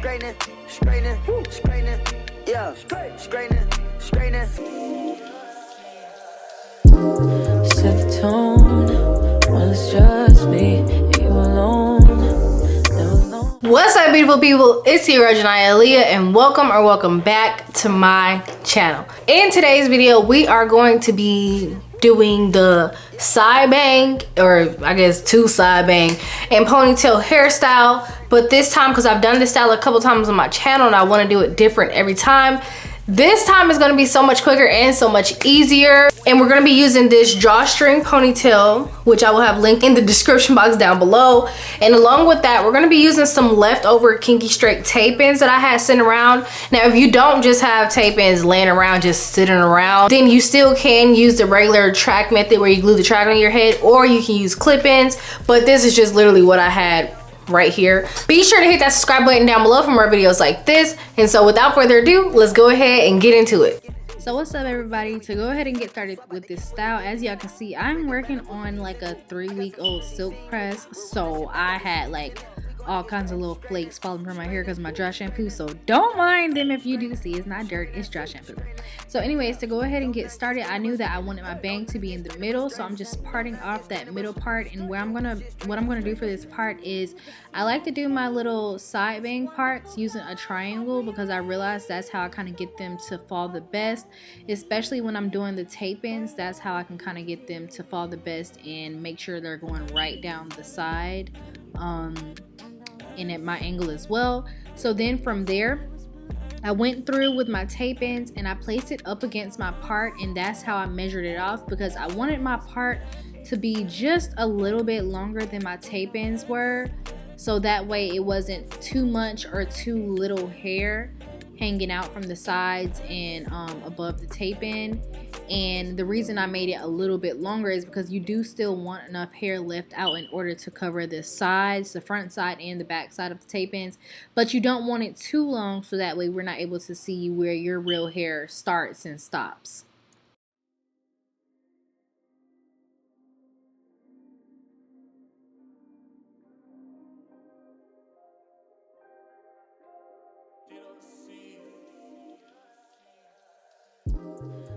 straightening, straightening, straightening, yeah, straightening, straightening. Set the tone when it's just me and you alone. What's up, beautiful people? It's your girl Jania and welcome back to my channel. In today's video, we are going to be doing the side bang, or I guess two side bang and ponytail hairstyle, but this time, because I've done this style a couple times on my channel and I want to do it different every time, this time is going to be so much quicker and so much easier. And we're going to be using this drawstring ponytail, which I will have linked in the description box down below. And along with that, we're going to be using some leftover kinky straight tape-ins that I had sitting around. Now, if you don't just have tape-ins laying around, just sitting around, then you still can use the regular track method where you glue the track on your head, or you can use clip-ins. But this is just literally what I had right here. Be sure to hit that subscribe button down below for more videos like this. And so without further ado, let's go ahead and get into it. So what's up, everybody? To go ahead and get started with this style, as y'all can see, I'm working on like a 3-week-old silk press, so I had like all kinds of little flakes falling from my hair because of my dry shampoo. So don't mind them if you do see. It's not dirt, it's dry shampoo. So anyways, to go ahead and get started, I knew that I wanted my bang to be in the middle, so I'm just parting off that middle part. And what I'm gonna do for this part is I like to do my little side bang parts using a triangle, because I realized that's how I kind of get them to fall the best, especially when I'm doing the tape-ins. That's how I can kind of get them to fall the best and make sure they're going right down the side and at my angle as well. So then from there, I went through with my tape-ins and I placed it up against my part, and that's how I measured it off, because I wanted my part to be just a little bit longer than my tape-ins were, so that way it wasn't too much or too little hair hanging out from the sides and above the tape-in. And the reason I made it a little bit longer is because you do still want enough hair left out in order to cover the sides, the front side and the back side of the tape-ins, but you don't want it too long, so that way we're not able to see where your real hair starts and stops.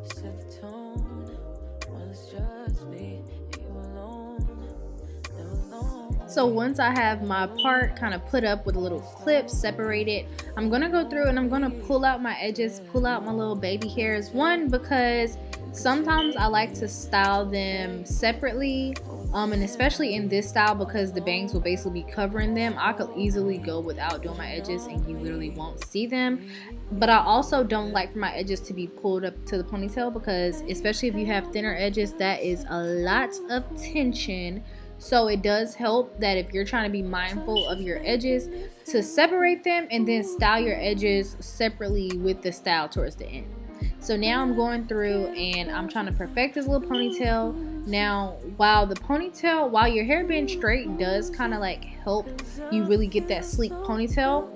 Set the tone when it's just me and you alone. So once I have my part kind of put up with a little clip separated, I'm gonna go through and I'm gonna pull out my edges, pull out my little baby hairs. One, because sometimes I like to style them separately, and especially in this style, because the bangs will basically be covering them, I could easily go without doing my edges and you literally won't see them. But I also don't like for my edges to be pulled up to the ponytail, because especially if you have thinner edges, that is a lot of tension. So it does help that if you're trying to be mindful of your edges, to separate them and then style your edges separately with the style towards the end. So now I'm going through and I'm trying to perfect this little ponytail. Now, while your hair being straight does kind of like help you really get that sleek ponytail,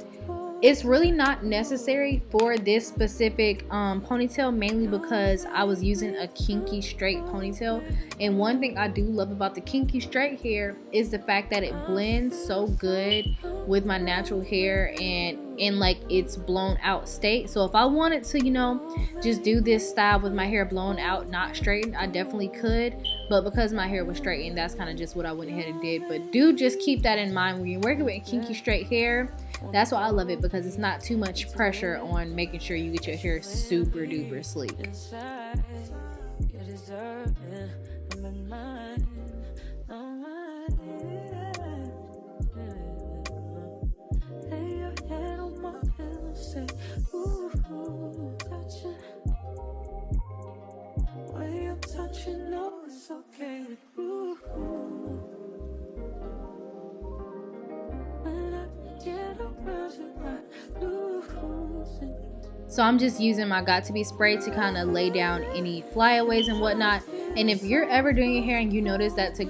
it's really not necessary for this specific ponytail, mainly because I was using a kinky straight ponytail. And one thing I do love about the kinky straight hair is the fact that it blends so good with my natural hair and in like its blown out state. So if I wanted to, you know, just do this style with my hair blown out, not straightened, I definitely could. But because my hair was straightened, that's kind of just what I went ahead and did. But do just keep that in mind when you're working with kinky straight hair. That's why I love it, because it's not too much pressure on making sure you get your hair super duper sleek. So I'm just using my Got To Be spray to kind of lay down any flyaways and whatnot. And if you're ever doing your hair and you notice that the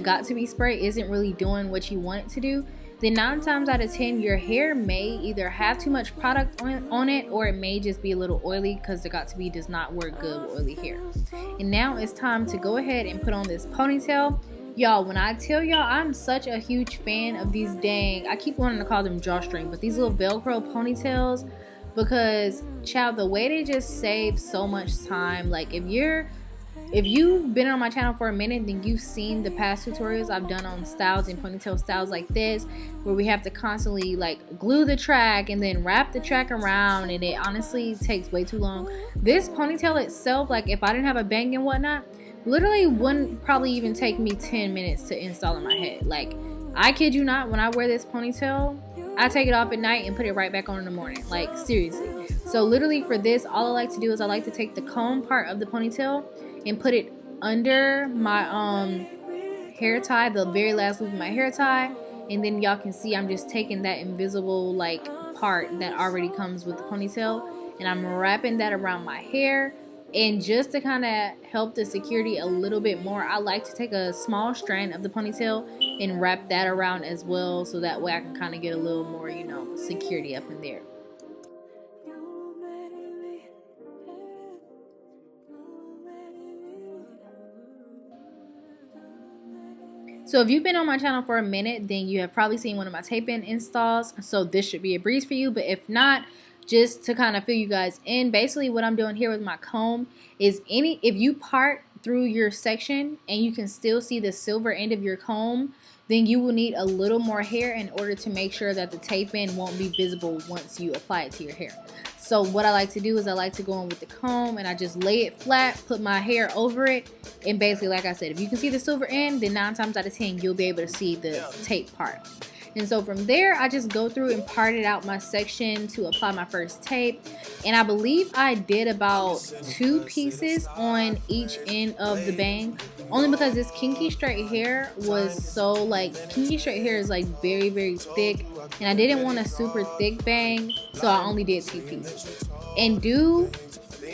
Got To Be spray isn't really doing what you want it to do, then 9 times out of 10 your hair may either have too much product on it, or it may just be a little oily, because the Got To Be does not work good with oily hair. And now it's time to go ahead and put on this ponytail. Y'all, when I tell y'all, I'm such a huge fan of these dang, I keep wanting to call them drawstring, but these little Velcro ponytails, because child, the way they just save so much time. Like if you've been on my channel for a minute, then you've seen the past tutorials I've done on styles and ponytail styles like this, where we have to constantly like glue the track and then wrap the track around, and it honestly takes way too long. This ponytail itself, like if I didn't have a bang and whatnot, literally wouldn't probably even take me 10 minutes to install in my head. Like, I kid you not, when I wear this ponytail, I take it off at night and put it right back on in the morning. Like, seriously. So literally for this, all I like to do is I like to take the comb part of the ponytail and put it under my hair tie, the very last loop of my hair tie, and then y'all can see I'm just taking that invisible like part that already comes with the ponytail, and I'm wrapping that around my hair. And just to kind of help the security a little bit more, I like to take a small strand of the ponytail and wrap that around as well, so that way I can kind of get a little more, you know, security up in there. So if you've been on my channel for a minute, then you have probably seen one of my tape-in installs, so this should be a breeze for you. But if not, just to kind of fill you guys in, basically what I'm doing here with my comb is if you part through your section and you can still see the silver end of your comb, then you will need a little more hair in order to make sure that the tape-in won't be visible once you apply it to your hair. So what I like to do is I like to go in with the comb and I just lay it flat, put my hair over it, and basically, like I said, if you can see the silver end, then 9 times out of 10 you'll be able to see the tape part. And so from there, I just go through and parted out my section to apply my first tape. And I believe I did about 2 pieces on each end of the bang, only because this kinky straight hair was so like, kinky straight hair is like very, very thick, and I didn't want a super thick bang, so I only did 2 pieces. And do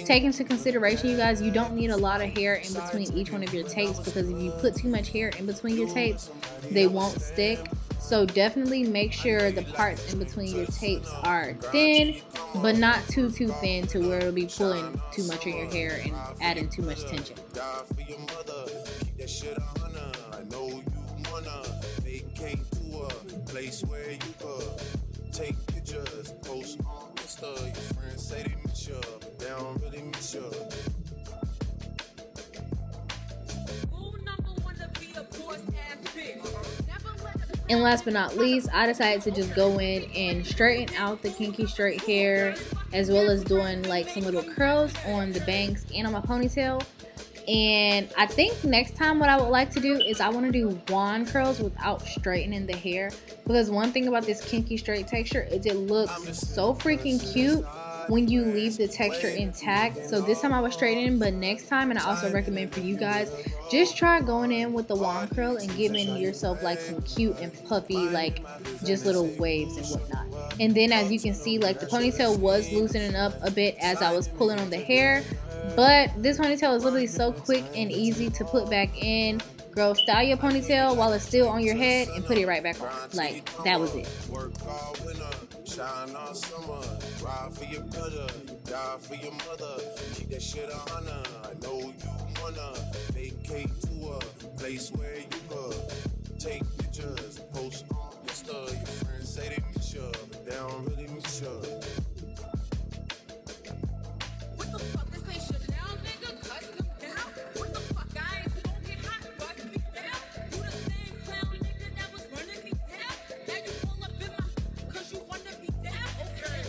take into consideration, you guys, you don't need a lot of hair in between each one of your tapes, because if you put too much hair in between your tapes, they won't stick. So definitely make sure the parts in between your tapes are thin, but not too thin to where it'll be pulling too much of your hair and adding too much tension. Take pictures, post on Insta. Your friends say they miss you, but they don't really miss you. And last but not least, I decided to just go in and straighten out the kinky straight hair, as well as doing like some little curls on the bangs and on my ponytail. And I think next time what I would like to do is I want to do wand curls without straightening the hair, because one thing about this kinky straight texture is it looks so freaking cute when you leave the texture intact. So this time I was straightening, but next time, and I also recommend for you guys, just try going in with the wand curl and giving yourself like some cute and puffy, like just little waves and whatnot. And then as you can see, like the ponytail was loosening up a bit as I was pulling on the hair, but this ponytail is literally so quick and easy to put back in. Girl, style your ponytail while it's still on your head and put it right back on. Like, that was it. Shine all summer, ride for your brother, die for your mother, keep that shit a honor. I know you wanna vacate to a place where you could take pictures, post on Insta. Your friends say they miss you, but they don't really miss you. What the fuck, this ain't shit now, nigga? Cut them down. What the fuck, I ain't gon' get hot, but me down. You the same clown nigga that was running me down. Now you pull up in my, cause you wanna be down. Okay.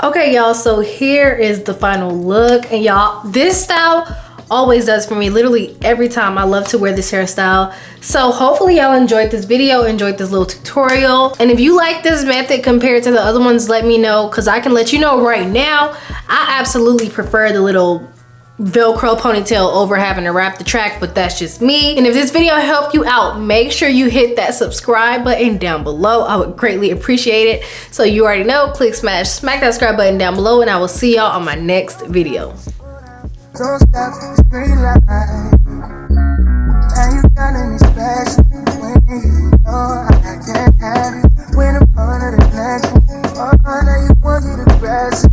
Okay, y'all, so here is the final look. And y'all, this style always does for me literally every time. I love to wear this hairstyle. So hopefully y'all enjoyed this video, enjoyed this little tutorial. And if you like this method compared to the other ones, let me know, because I can let you know right now, I absolutely prefer the little Velcro ponytail over having to wrap the track, but that's just me. And if this video helped you out, make sure you hit that subscribe button down below. I would greatly appreciate it. So you already know, smack that subscribe button down below, and I will see y'all on my next video. Don't stop the green light.